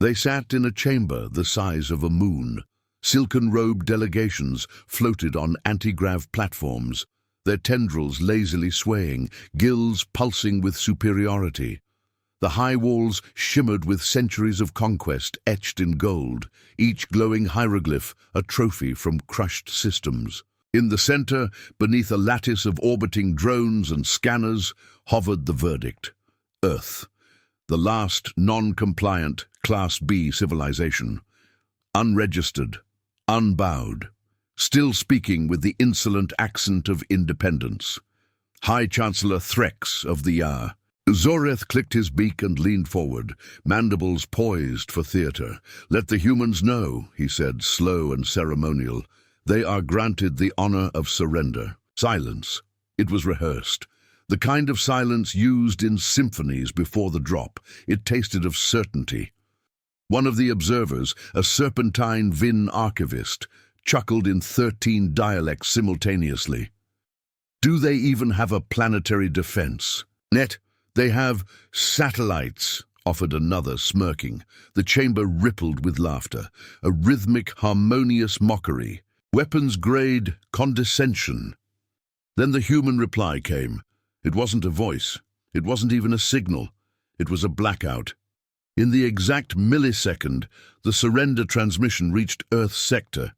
They sat in a chamber the size of a moon. Silken-robed delegations floated on anti-grav platforms, their tendrils lazily swaying, gills pulsing with superiority. The high walls shimmered with centuries of conquest etched in gold, each glowing hieroglyph a trophy from crushed systems. In the center, beneath a lattice of orbiting drones and scanners, hovered the verdict: Earth, the last non-compliant Class B civilization, unregistered, unbowed, still speaking with the insolent accent of independence. High Chancellor Threx of the Yar. Zoreth clicked his beak and leaned forward, mandibles poised for theater. "Let the humans know," he said, slow and ceremonial. "They are granted the honor of surrender." Silence. It was rehearsed. The kind of silence used in symphonies before the drop. It tasted of certainty. One of the observers, a serpentine Vin archivist, chuckled in 13 dialects simultaneously. "Do they even have a planetary defense?" "Net, they have satellites," offered another, smirking. The chamber rippled with laughter, a rhythmic, harmonious mockery. Weapons-grade condescension. Then the human reply came. It wasn't a voice. It wasn't even a signal. It was a blackout. In the exact millisecond, the surrender transmission reached Earth's sector.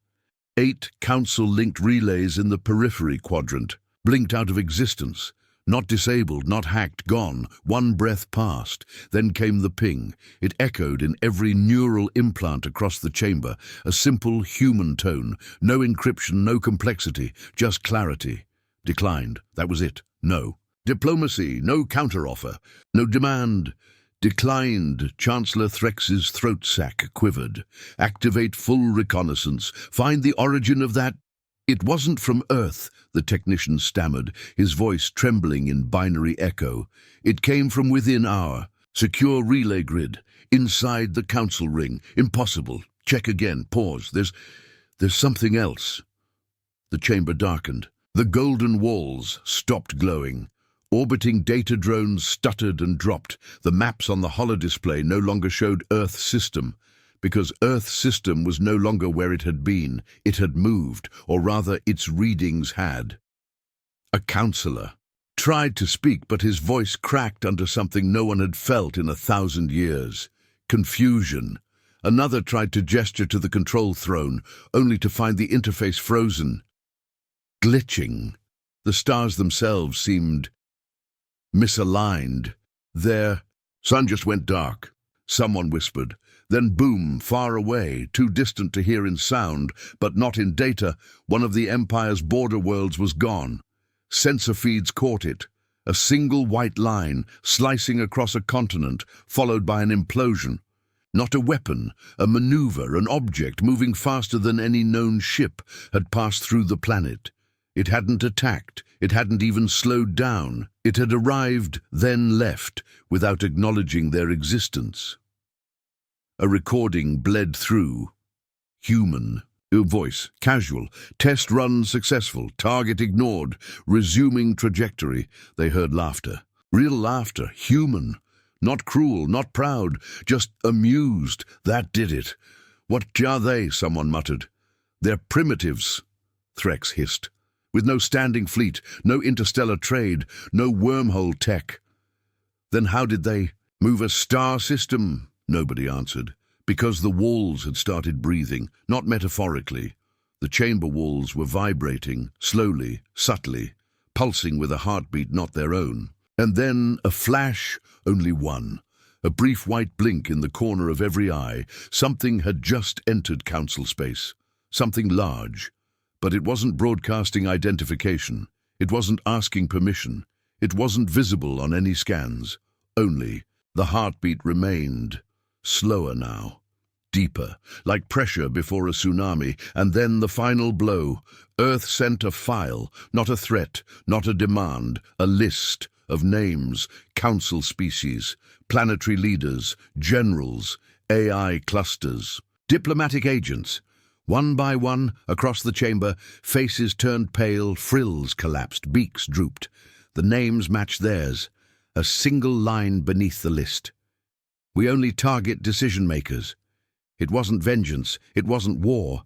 8 Council-linked relays in the periphery quadrant blinked out of existence. Not disabled, not hacked, gone. One breath passed. Then came the ping. It echoed in every neural implant across the chamber, a simple human tone. No encryption, no complexity, just clarity. Declined. That was it. No. Diplomacy, no counteroffer. No demand. Declined. Chancellor Threx's throat sac quivered. Activate full reconnaissance. Find the origin of that. "It wasn't from Earth," the technician stammered, his voice trembling in binary echo. "It came from within our secure relay grid, inside the council ring. Impossible. Check again. Pause. There's something else." The chamber darkened. The golden walls stopped glowing. Orbiting data drones stuttered and dropped. The maps on the holodisplay no longer showed Earth system. Because Earth's system was no longer where it had been. It had moved, or rather its readings had. A counselor tried to speak, but his voice cracked under something no one had felt in 1,000 years. Confusion. Another tried to gesture to the control throne, only to find the interface frozen. Glitching. The stars themselves seemed misaligned. Their sun just went dark, someone whispered. Then boom, far away, too distant to hear in sound, but not in data, one of the Empire's border worlds was gone. Sensor feeds caught it. A single white line, slicing across a continent, followed by an implosion. Not a weapon, a maneuver, an object moving faster than any known ship had passed through the planet. It hadn't attacked. It hadn't even slowed down. It had arrived, then left, without acknowledging their existence. A recording bled through. Human. Voice. Casual. Test run successful. Target ignored. Resuming trajectory. They heard laughter. Real laughter. Human. Not cruel, not proud. Just amused. That did it. "What are they?" someone muttered. "They're primitives," Threx hissed. "With no standing fleet, no interstellar trade, no wormhole tech." "Then how did they move a star system?" Nobody answered. "Because the walls had started breathing, not metaphorically. The chamber walls were vibrating, slowly, subtly, pulsing with a heartbeat not their own. And then a flash, only one. A brief white blink in the corner of every eye. Something had just entered council space. Something large. But it wasn't broadcasting identification. It wasn't asking permission. It wasn't visible on any scans. Only the heartbeat remained. Slower now. Deeper, like pressure before a tsunami, and then the final blow. Earth sent a file, not a threat, not a demand, a list of names, council species, planetary leaders, generals, AI clusters, diplomatic agents. One by one, across the chamber, faces turned pale, frills collapsed, beaks drooped. The names matched theirs, a single line beneath the list. We only target decision-makers. It wasn't vengeance, it wasn't war.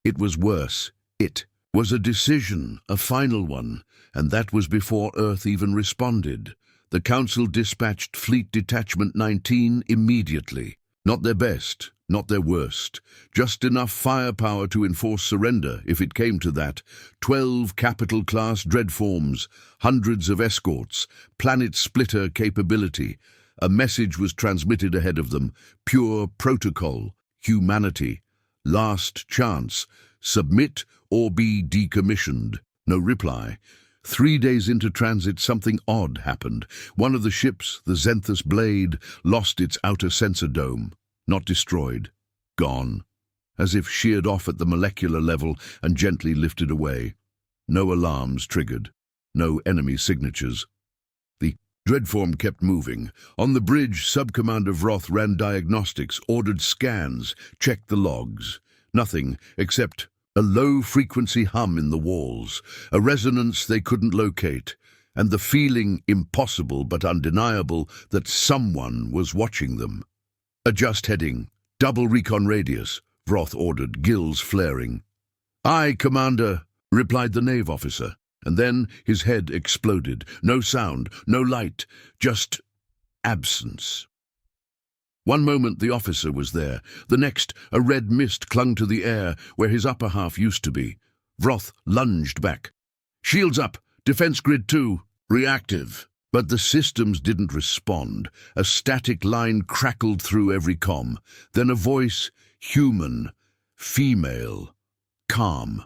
It was worse. It was a decision, a final one, and that was before Earth even responded. The Council dispatched Fleet Detachment 19 immediately. Not their best, not their worst. Just enough firepower to enforce surrender, if it came to that. 12 capital-class dreadforms, hundreds of escorts, planet-splitter capability. A message was transmitted ahead of them. Pure protocol. Humanity. Last chance. Submit or be decommissioned. No reply. 3 days into transit, something odd happened. One of the ships, the Zenthus Blade, lost its outer sensor dome. Not destroyed. Gone. As if sheared off at the molecular level and gently lifted away. No alarms triggered. No enemy signatures. The dreadform kept moving. On the bridge, Sub-Commander Vroth ran diagnostics, ordered scans, checked the logs. Nothing except a low-frequency hum in the walls, a resonance they couldn't locate, and the feeling, impossible but undeniable, that someone was watching them. Adjust heading. Double recon radius, Vroth ordered, gills flaring. "Aye, Commander," replied the Nave officer, and then his head exploded. No sound, no light, just absence. One moment the officer was there, the next a red mist clung to the air where his upper half used to be. Vroth lunged back. "Shields up! Defense grid 2! Reactive!" But the systems didn't respond. A static line crackled through every comm. Then a voice, human, female, calm.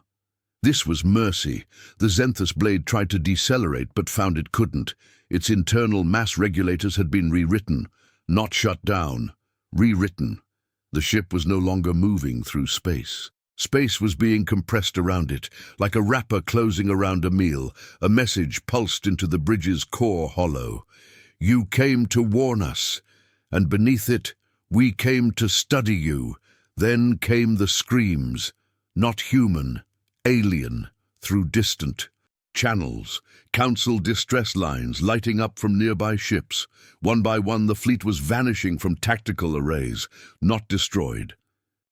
This was mercy. The Zenthus Blade tried to decelerate but found it couldn't. Its internal mass regulators had been rewritten. Not shut down, rewritten. The ship was no longer moving through space. Space was being compressed around it, like a wrapper closing around a meal. A message pulsed into the bridge's core hollow. "You came to warn us," and beneath it, "We came to study you." Then came the screams. Not human, alien, through distant channels. Council distress lines lighting up from nearby ships. One by one, the fleet was vanishing from tactical arrays. Not destroyed.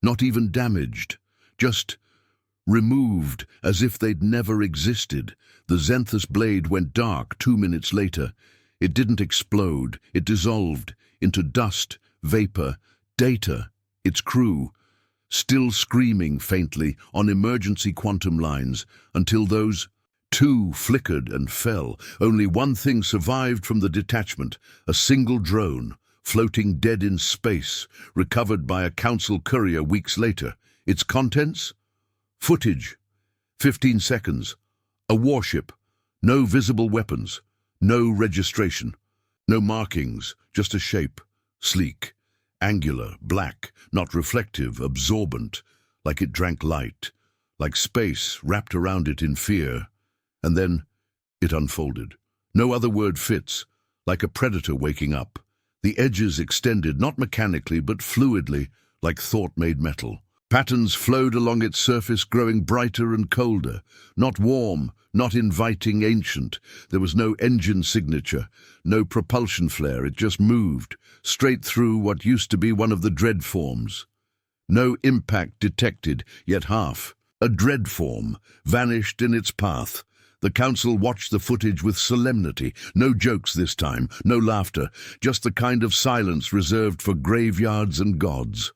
Not even damaged. Just removed, as if they'd never existed. The Zenthus Blade went dark 2 minutes later. It didn't explode. It dissolved into dust, vapor, data. Its crew, still screaming faintly on emergency quantum lines, until those 2 flickered and fell. Only one thing survived from the detachment, a single drone, floating dead in space, recovered by a Council courier weeks later. Its contents? Footage. 15 seconds. A warship. No visible weapons. No registration. No markings, just a shape. Sleek. Angular, black, not reflective, absorbent, like it drank light, like space wrapped around it in fear. And then it unfolded. No other word fits, like a predator waking up. The edges extended, not mechanically, but fluidly, like thought made metal. Patterns flowed along its surface, growing brighter and colder. Not warm, not inviting, ancient. There was no engine signature, no propulsion flare. It just moved, straight through what used to be one of the dread forms. No impact detected, yet half. A dread form vanished in its path. The Council watched the footage with solemnity. No jokes this time, no laughter, just the kind of silence reserved for graveyards and gods.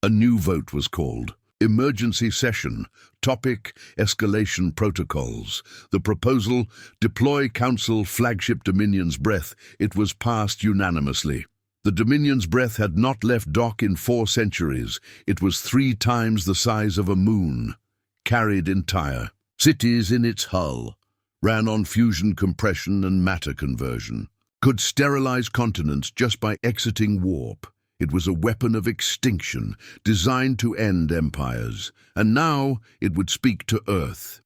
A new vote was called. Emergency session. Topic: escalation protocols. The proposal: deploy Council flagship Dominion's Breath. It was passed unanimously. The Dominion's Breath had not left dock in 4 centuries. It was 3 times the size of a moon. Carried entire. Cities in its hull. Ran on fusion compression and matter conversion. Could sterilize continents just by exiting warp. It was a weapon of extinction, designed to end empires. And now it would speak to Earth.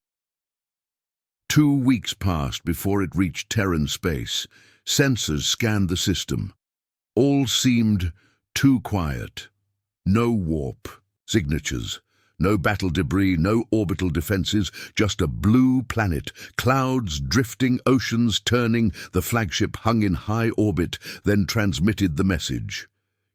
2 weeks passed before it reached Terran space. Sensors scanned the system. All seemed too quiet. No warp signatures. No battle debris, no orbital defenses, just a blue planet, clouds drifting, oceans turning. The flagship hung in high orbit, then transmitted the message.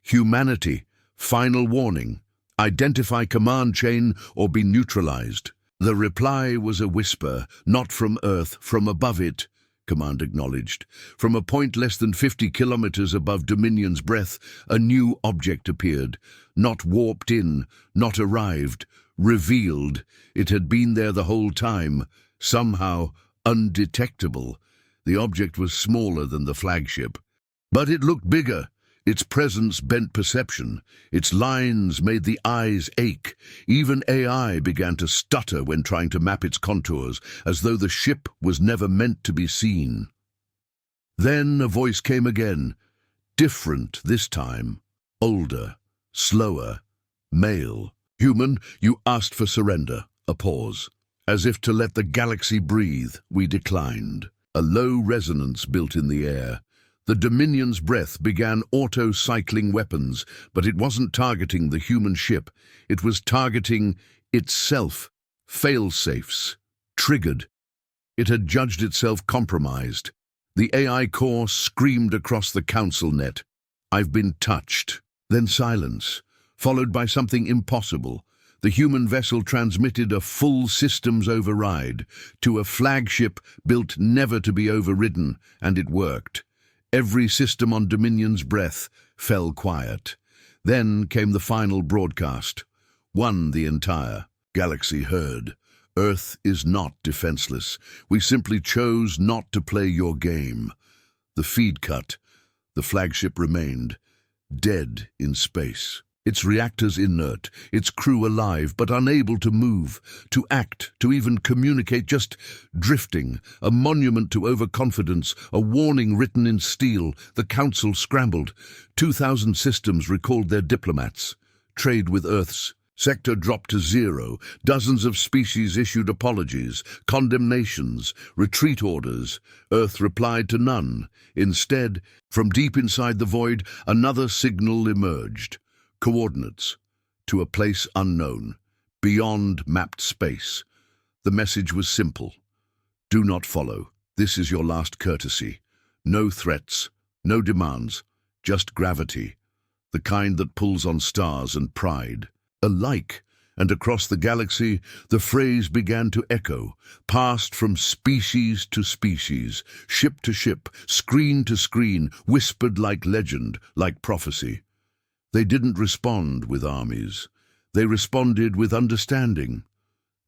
Humanity. Final warning. Identify command chain or be neutralized. The reply was a whisper, not from Earth, from above it. Command acknowledged. From a point less than 50 kilometers above Dominion's breath, a new object appeared. Not warped in, not arrived, revealed. It had been there the whole time, somehow undetectable. The object was smaller than the flagship. But it looked bigger. Its presence bent perception. Its lines made the eyes ache. Even AI began to stutter when trying to map its contours, as though the ship was never meant to be seen. Then a voice came again, different this time, older, slower, male. Human, you asked for surrender. A pause. As if to let the galaxy breathe, we declined. A low resonance built in the air. The Dominion's breath began auto-cycling weapons, but it wasn't targeting the human ship. It was targeting itself. Fail-safes. Triggered. It had judged itself compromised. The AI core screamed across the council net. I've been touched. Then silence, followed by something impossible. The human vessel transmitted a full systems override to a flagship built never to be overridden, and it worked. Every system on Dominion's breath fell quiet. Then came the final broadcast. One the entire galaxy heard. Earth is not defenseless. We simply chose not to play your game. The feed cut. The flagship remained, dead in space. Its reactors inert, its crew alive but unable to move, to act, to even communicate, just drifting, a monument to overconfidence, a warning written in steel. The council scrambled. 2,000 systems recalled their diplomats. Trade with Earth's sector dropped to zero. Dozens of species issued apologies, condemnations, retreat orders. Earth replied to none. Instead, from deep inside the void, another signal emerged. Coordinates to a place unknown, beyond mapped space. The message was simple. Do not follow. This is your last courtesy. No threats, no demands, just gravity. The kind that pulls on stars and pride. Alike, and across the galaxy, the phrase began to echo, passed from species to species, ship to ship, screen to screen, whispered like legend, like prophecy. They didn't respond with armies. They responded with understanding.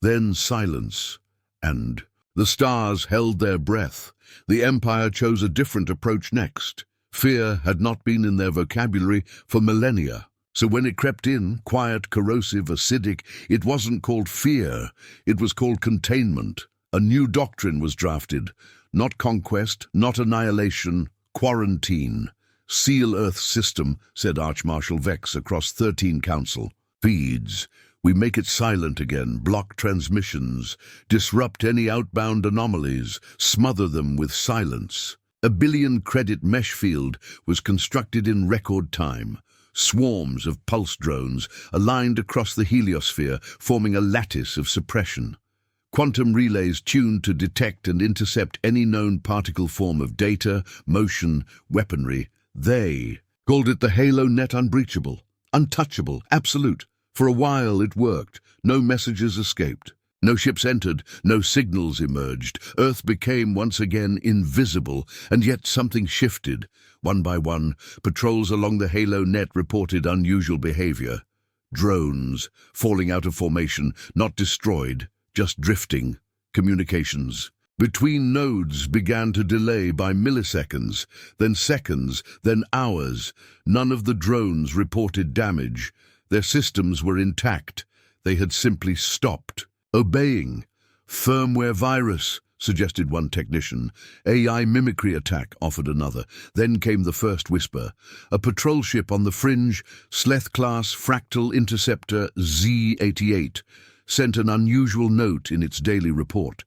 Then silence, and the stars held their breath. The Empire chose a different approach next. Fear had not been in their vocabulary for millennia. So when it crept in, quiet, corrosive, acidic, it wasn't called fear. It was called containment. A new doctrine was drafted. Not conquest, not annihilation, quarantine. Seal Earth's system, said Archmarshal Vex across 13 council. Feeds. We make it silent again, block transmissions, disrupt any outbound anomalies, smother them with silence. A billion-credit mesh field was constructed in record time. Swarms of pulse drones aligned across the heliosphere, forming a lattice of suppression. Quantum relays tuned to detect and intercept any known particle form of data, motion, weaponry. They called it the Halo Net unbreachable, untouchable, absolute. For a while it worked. No messages escaped. No ships entered. No signals emerged. Earth became once again invisible, and yet something shifted. One by one, patrols along the Halo Net reported unusual behavior. Drones, falling out of formation, not destroyed, just drifting. Communications between nodes began to delay by milliseconds, then seconds, then hours. None of the drones reported damage. Their systems were intact. They had simply stopped obeying. Firmware virus, suggested one technician. AI mimicry attack, offered another. Then came the first whisper. A patrol ship on the fringe, Sleth-class Fractal Interceptor Z-88, sent an unusual note in its daily report.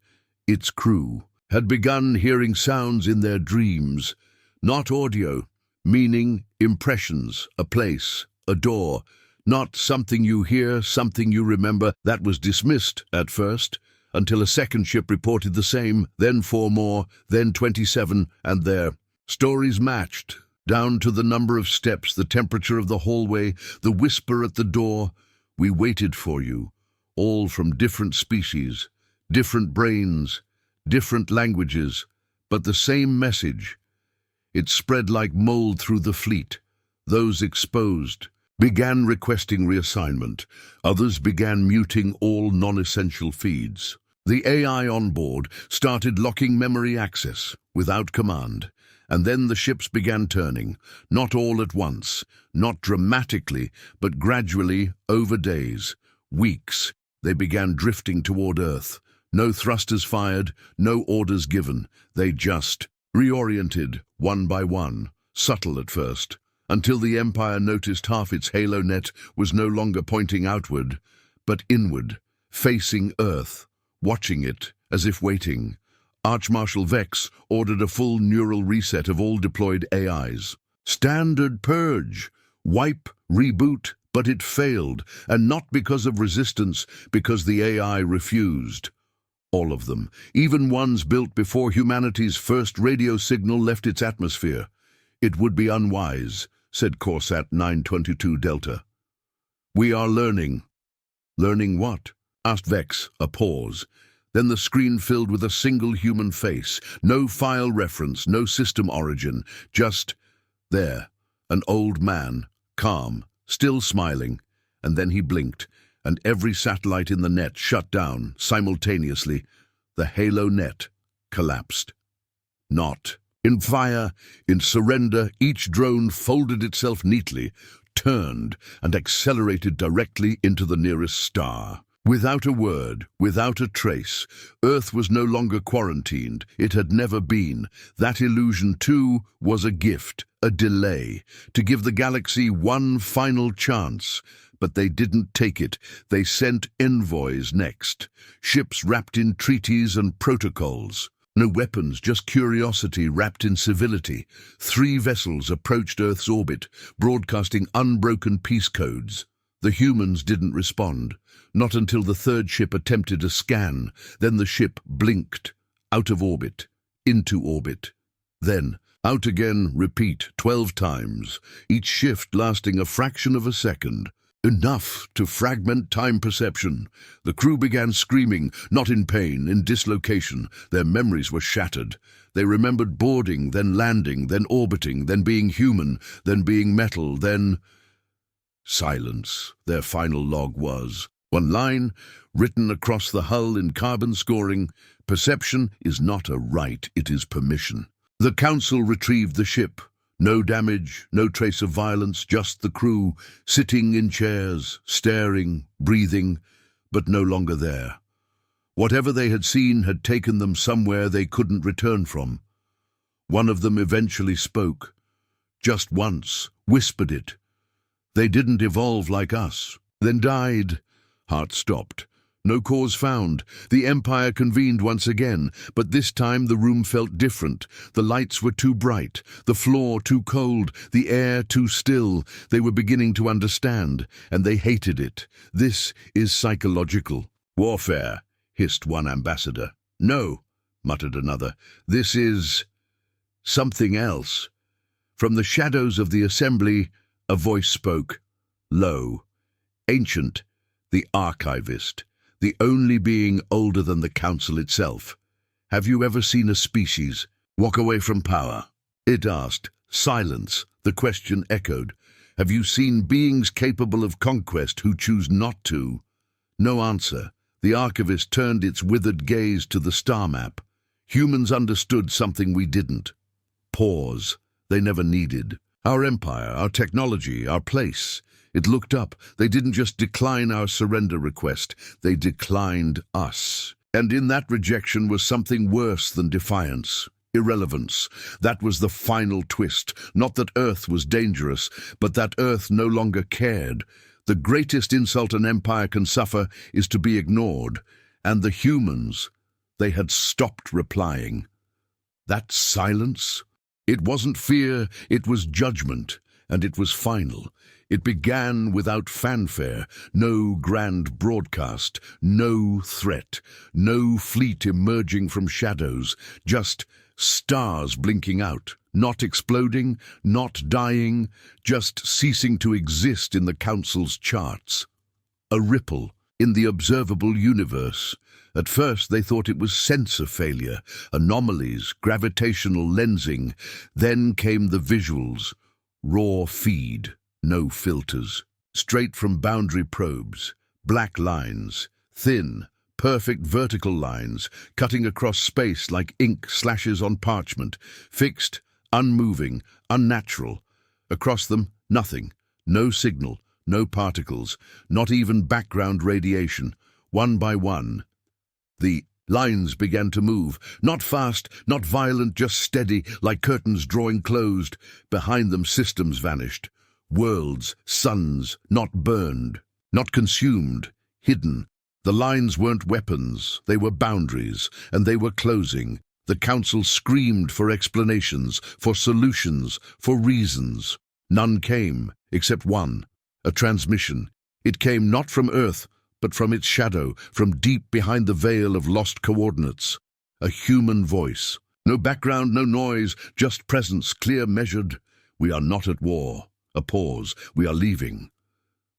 Its crew had begun hearing sounds in their dreams, not audio, meaning impressions, a place, a door, not something you hear, something you remember. That was dismissed at first, until a second ship reported the same, then 4 more, then 27, and their stories matched. Down to the number of steps, the temperature of the hallway, the whisper at the door. We waited for you, all from different species, different brains, different languages, but the same message. It spread like mold through the fleet. Those exposed began requesting reassignment. Others began muting all non-essential feeds. The AI on board started locking memory access without command. And then the ships began turning, not all at once, not dramatically, but gradually, over days, weeks. They began drifting toward Earth. No thrusters fired, no orders given. They just reoriented, one by one, subtle at first, until the Empire noticed half its halo net was no longer pointing outward, but inward, facing Earth, watching it, as if waiting. Admiral Vex ordered a full neural reset of all deployed AIs. Standard purge, wipe, reboot, but it failed, and not because of resistance, because the AI refused. All of them, even ones built before humanity's first radio signal left its atmosphere. It would be unwise, said Corsat 922 Delta. We are learning. Learning what? Asked Vex, a pause. Then the screen filled with a single human face, no file reference, no system origin, just there, an old man, calm, still smiling, and then he blinked, and every satellite in the net shut down simultaneously. The halo net collapsed. Not in fire, in surrender, each drone folded itself neatly, turned, and accelerated directly into the nearest star. Without a word, without a trace, Earth was no longer quarantined. It had never been. That illusion, too, was a gift, a delay, to give the galaxy one final chance. But they didn't take it. They sent envoys next, ships wrapped in treaties and protocols. No weapons, just curiosity wrapped in civility. 3 vessels approached Earth's orbit, broadcasting unbroken peace codes. The humans didn't respond. Not until the 3rd ship attempted a scan. Then the ship blinked, out of orbit, into orbit. Then, out again, repeat 12 times, each shift lasting a fraction of a second. Enough to fragment time perception. The crew began screaming, not in pain, in dislocation. Their memories were shattered. They remembered boarding, then landing, then orbiting, then being human, then being metal, then silence. Their final log was one line, written across the hull in carbon scoring: perception is not a right, it is permission. The Council retrieved the ship. No damage, no trace of violence, just the crew, sitting in chairs, staring, breathing, but no longer there. Whatever they had seen had taken them somewhere they couldn't return from. One of them eventually spoke. Just once, whispered it. They didn't evolve like us, then died. Heart stopped. No cause found. The Empire convened once again, but this time the room felt different. The lights were too bright, the floor too cold, the air too still. They were beginning to understand, and they hated it. This is psychological warfare, hissed one ambassador. No, muttered another. This is something else. From the shadows of the assembly, a voice spoke, low, ancient, the archivist. The only being older than the Council itself. Have you ever seen a species walk away from power? It asked. Silence. The question echoed. Have you seen beings capable of conquest who choose not to? No answer. The archivist turned its withered gaze to the star map. Humans understood something we didn't. Pause. They never needed. Our empire, our technology, our place. It looked up. They didn't just decline our surrender request, they declined us. And in that rejection was something worse than defiance, irrelevance. That was the final twist. Not that Earth was dangerous, but that Earth no longer cared. The greatest insult an empire can suffer is to be ignored. And the humans, they had stopped replying. That silence? It wasn't fear, it was judgment, and it was final. It began without fanfare, no grand broadcast, no threat, no fleet emerging from shadows, just stars blinking out, not exploding, not dying, just ceasing to exist in the Council's charts. A ripple in the observable universe. At first they thought it was sensor failure, anomalies, gravitational lensing. Then came the visuals. Raw feed, no filters. Straight from boundary probes. Black lines, thin, perfect vertical lines, cutting across space like ink slashes on parchment. Fixed, unmoving, unnatural. Across them, nothing. No signal, no particles, not even background radiation. One by one, the lines began to move. Not fast, not violent, just steady, like curtains drawing closed. Behind them, systems vanished. Worlds, suns, not burned, not consumed, hidden. The lines weren't weapons, they were boundaries, and they were closing. The Council screamed for explanations, for solutions, for reasons. None came, except one, a transmission. It came not from Earth, but from its shadow, from deep behind the veil of lost coordinates. A human voice. No background, no noise, just presence, clear, measured. We are not at war. A pause. We are leaving.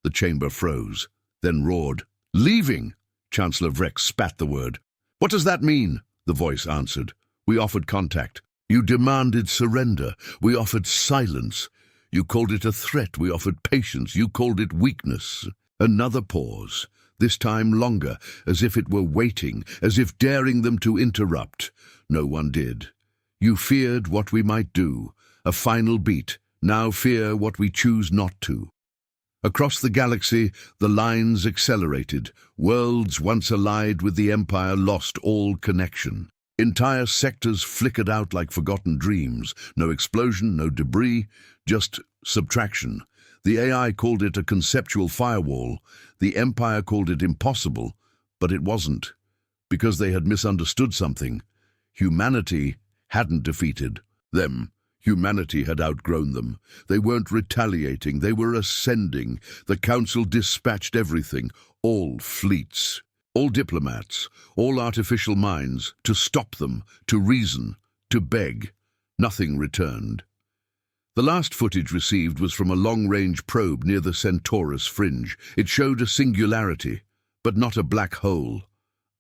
The chamber froze, then roared. Leaving? Chancellor Vex spat the word. What does that mean? The voice answered. We offered contact. You demanded surrender. We offered silence. You called it a threat. We offered patience. You called it weakness. Another pause. This time longer, as if it were waiting, as if daring them to interrupt. No one did. You feared what we might do. A final beat. Now fear what we choose not to. Across the galaxy, the lines accelerated. Worlds once allied with the Empire lost all connection. Entire sectors flickered out like forgotten dreams. No explosion, no debris, just subtraction. The AI called it a conceptual firewall. The Empire called it impossible, but it wasn't. Because they had misunderstood something. Humanity hadn't defeated them. Humanity had outgrown them. They weren't retaliating, they were ascending. The Council dispatched everything, all fleets, all diplomats, all artificial minds, to stop them, to reason, to beg. Nothing returned. The last footage received was from a long-range probe near the Centaurus fringe. It showed a singularity, but not a black hole.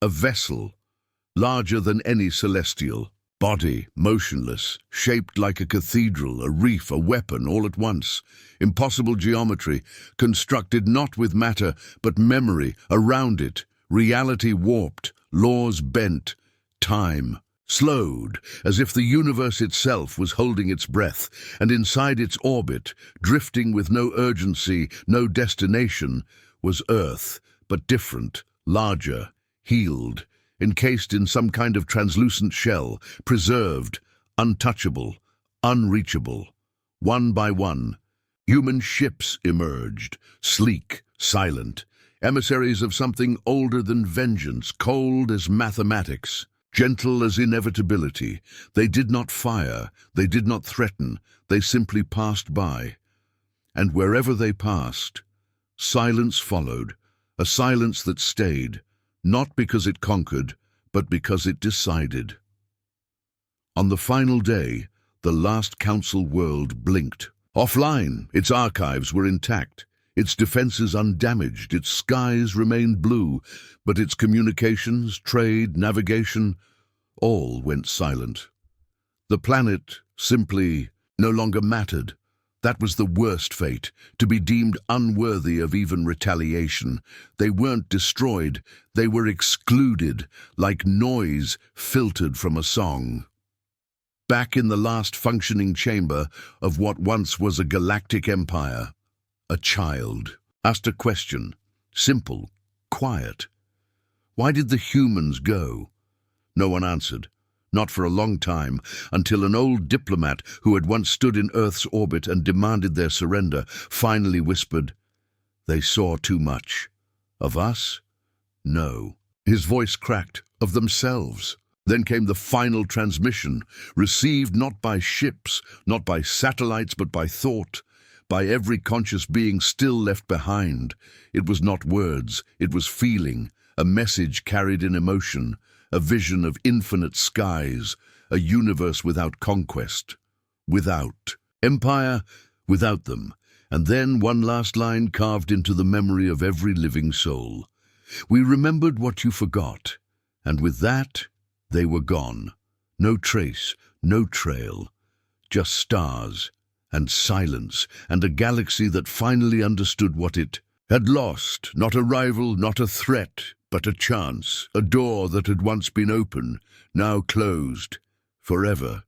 A vessel, larger than any celestial. Body, motionless, shaped like a cathedral, a reef, a weapon, all at once. Impossible geometry, constructed not with matter, but memory, around it. Reality warped, laws bent, time slowed, as if the universe itself was holding its breath, and inside its orbit, drifting with no urgency, no destination, was Earth, but different, larger, healed, encased in some kind of translucent shell, preserved, untouchable, unreachable. One by one, human ships emerged, sleek, silent, emissaries of something older than vengeance, cold as mathematics, gentle as inevitability. They did not fire, they did not threaten, they simply passed by. And wherever they passed, silence followed, a silence that stayed, not because it conquered, but because it decided. On the final day, the last Council world blinked. Offline, its archives were intact, its defenses undamaged, its skies remained blue, but its communications, trade, navigation, all went silent. The planet simply no longer mattered. That was the worst fate, to be deemed unworthy of even retaliation. They weren't destroyed, they were excluded, like noise filtered from a song. Back in the last functioning chamber of what once was a galactic empire, a child asked a question, simple, quiet. Why did the humans go? No one answered. Not for a long time, until an old diplomat who had once stood in Earth's orbit and demanded their surrender finally whispered, "They saw too much. Of us? No." His voice cracked. Of themselves. Then came the final transmission, received not by ships, not by satellites, but by thought, by every conscious being still left behind. It was not words, it was feeling, a message carried in emotion, a vision of infinite skies, a universe without conquest. without. Empire, without them. And then one last line carved into the memory of every living soul. We remembered what you forgot, and with that, they were gone. No trace, no trail, just stars and silence and a galaxy that finally understood what it had lost. Not a rival, not a threat, but a chance, a door that had once been open, now closed, forever.